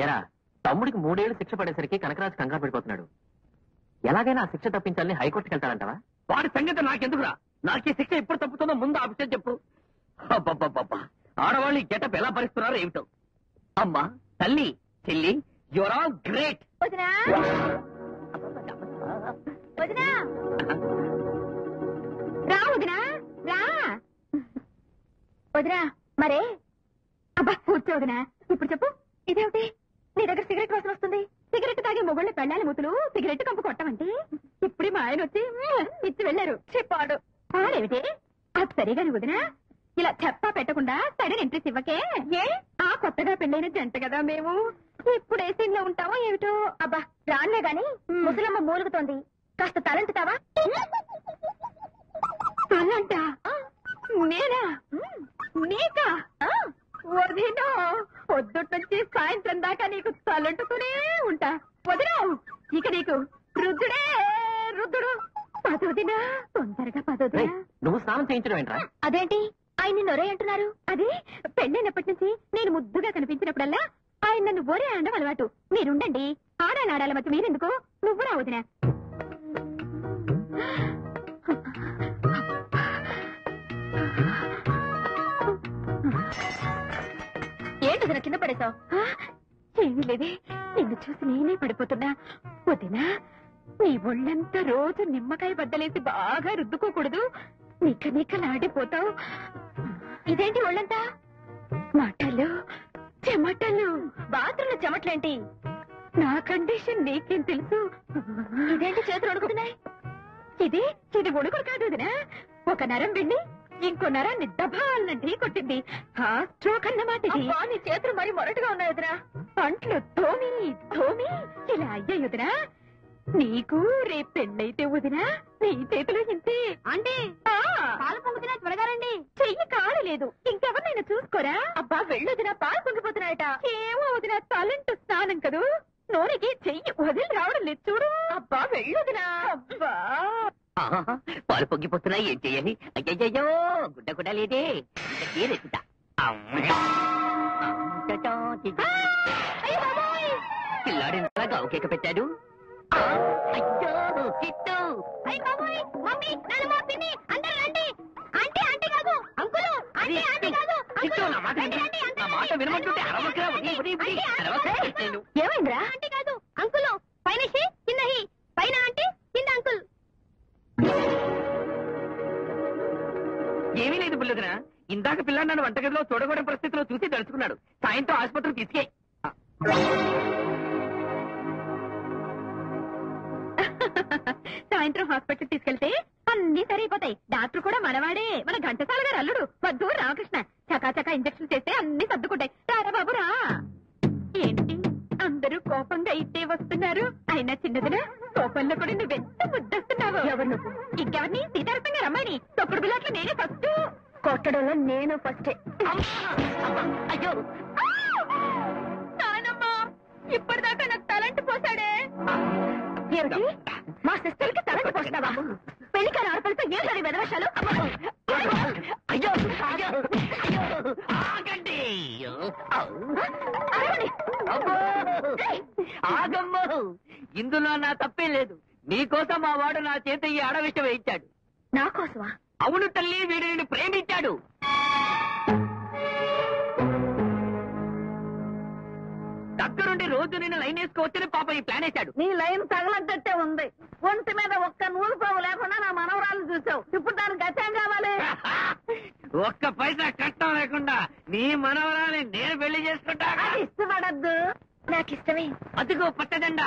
ఎరా తమ్ముడికి 3 ఏళ్లు శిక్ష పడేసరికి కనకరాజు కంగారు పడిపోతున్నాడు. ఎలాగైనా ఆ శిక్ష తప్పించాలని హైకోర్టుకి వెళ్తాడంటావా? వాడి సంగతి నాకెందుకురా? నాకు ఈ శిక్ష ఎప్పుడు తప్పుతుందో ముందు ఆ విషయం చెప్పు. అబ్బబ్బబ్బబ్బా, ఆడవాళ్ళు ఈ గెటప్ ఎలా భరిస్తున్నారో ఏమిటో. అమ్మా, తల్లి, చెల్లి, యువర్ ఆల్ గ్రేట్. వదినా వదినా రా వదినా రా వదినా. మరే అబ్బా కూర్చో వదినా. ఇప్పుడు చెప్పు, ఇదేమిటి నీ దగ్గర సిగరెట్ వాసన వస్తుంది? సిగరెట్ తాగే మొగుళ్ళ పెళ్ళాలి మూతులు సిగరెట్ కంపు కొట్టమంటే ఇప్పుడే మా ఆయన వచ్చి ఇచ్చి వెళ్ళారు. చెప్పాడు పాడేమిటి? అది సరిగాని వదినా, ఇలా చెప్పా పెట్టకుండా సడన్ ఎంట్రీస్ ఇవ్వకే. ఏ ఆ కొత్తగా పెళ్ళైన జంట కదా మేము, ఇప్పుడు ఏ సీన్ లో ఉంటామో ఏమిటో. అబ్బా రాన్లే గాని ముసలమ్మ మూలుగుతోంది, కాస్త తలంటుతావా? తలంట నేనా? నీకా? వదినో, పొద్దుట్నుంచి సాయంత్రం దాకా నీకు తలంటుతూనే ఉంటా. వదినో, ఇక నీకు రుద్దుడే రుద్దుడు. పదోదినా, తొందరగా పదోదినా. నువ్వు స్నానం చేయించడం ఏంట్రా? అదేంటి ఆయన నొరే అంటున్నారు? అది పెళ్ళైనప్పటి నుంచి నేను ముద్దుగా కనిపించినప్పుడల్లా ఆయన నన్ను ఒరే అనడం అలవాటు. మీరుండండి, ఆడాల మధ్య మీరెందుకు? నువ్వు రా వదినా. ఏంటి వదినా కింద పడేశావు? ఏమీ లేదే, నిన్ను చూసి నేనే పడిపోతున్నా. వదినా, నీ ఒళ్ళంతా రోజు నిమ్మకాయ బద్దలేసి బాగా రుద్దుకోకూడదు, నిక్కలాడిపోతావు. ఇదేంటి ఒళ్ళంతా మాటలు చెమటలు? బాత్రూంలో చెమట్లేంటి? నా కండిషన్ నీకేం తెలుసు? ఇదేంటి చేతులు వణుకుతున్నాయి? ఇది వణుకుడు కాదు వదినా, ఒక నరం వెళ్ళి ఇంకో నరాన్ని దబాలనంటే కొట్టింది. ఆ స్ట్రోక్ అన్నమాట ఇది. నీ చేతులు మరి మొరటుగా ఉన్నాయి వదినా. అంట్లు తోమి ఇలా అయ్యాయి. నీకు రేపు పెళ్ళైతే వదినా నీ చేతులు ఇంతే. అంటే పాలు పొంగుతున్నా త్వరగా రండి. చెయ్యి కాడలేదు, ఇంకెవరినైనా చూసుకోరా. అబ్బా వెళ్ళొదినా, పాలు పొంగిపోతున్నాయట. ఏమో వదినా, తలంటూ స్నానం కదూ, నోరికి చెయ్యి వదిలి రావడం లేదు చూడు. అబ్బా వెళ్ళొదినా. అబ్బా పాలు పొంగిపోతున్నాయి, ఏం చెయ్యాలి? అయ్యయ్యో, గుడ్డ కూడా లేదే. రెచ్చుతా పిల్లాడిలా గావు కేక పెట్టాడు. అయ్యో కిట్టు, మమ్మీ నాన్నమ్మ పిన్ని అందరూ రండి. ఆంటీ ఆంటీ కాదు అంకులు, ఆంటీ ఆంటీ కాదు అంకులు. నా మాట వినమంటుంటే ఏమైందిరా? ఆంటీ కాదు అంకులు, పైన కింద పైన ఆంటీ కింద అంకుల్. ఏమీ లేదు బుల్లదినా, ఇందాక పిల్లాడు నన్ను వంటగదిలో చూడకూడని పరిస్థితిలో చూసి తలుచుకున్నాడు. సాయంత్రం ఆసుపత్రికి తీసుకే. సాయంత్రం హాస్పిటల్ తీసుకెళ్తే అన్ని సరైపోతాయి. డాక్టర్ కూడా మనవాడే, మన ఘంటసాల గారు అల్లుడు వద్దు రామకృష్ణ. చకాచకా ఇంజక్షన్ చేస్తే అన్ని సర్దుకుంటాయి. రారా బాబు రా. ఏంటి అందరూ కోపంగా ఇట్టే వస్తున్నారు? అయినా చిన్నదిన కోపంలో కూడా నువ్వెంత ముద్దొస్తున్నావు. ఎవరు నువ్వు? ఇంకెవరిని? సీతారసం గారు అమ్మాయిని. తొక్కుడు బిల్లాట్లో నేనే ఫస్ట్. కొట్టడంలో నేను ఫస్టే. అయ్యో నానమ్మా, ఇప్పటిదాకా నాకు తలంటి పోసాడే. ఏమిటి? మా సిస్టర్ కి తలంటి పోస్తావా? పెళ్లికారు ఆడపిల్లతో ఏం సరి వెదవశాలు? అయ్యో అయ్యో అయ్యో, ఆగండి. ఆగమ్మో, ఇందులో నా తప్పే లేదు. నీకోసం మా వాడు నా చేత ఈ ఆడవిషం వేయించాడు. నా కోసమా? అవును తల్లి, వీడు నిన్ను ప్రేమించాడు. దగ్గరుండి రోజు నిన్ను లైన్ వేసుకోవచ్చని పాప ఈ ప్లాన్ వేశాడు. నీ లైన్ తగలద్దట్టే ఉంది. ఒంటి మీద ఒక్క నూలు పోవు లేకుండా నా మనవరాలు చూసావు. ఇప్పుడు దానికి గత్యం కావాలి. ఒక్క పైసా కట్టం లేకుండా నీ మనవరాన్ని నేను పెళ్లి చేసుకుంటా. ఇష్టపడద్దు. నాకు ఇష్టమే. అదిగో పట్టదండ,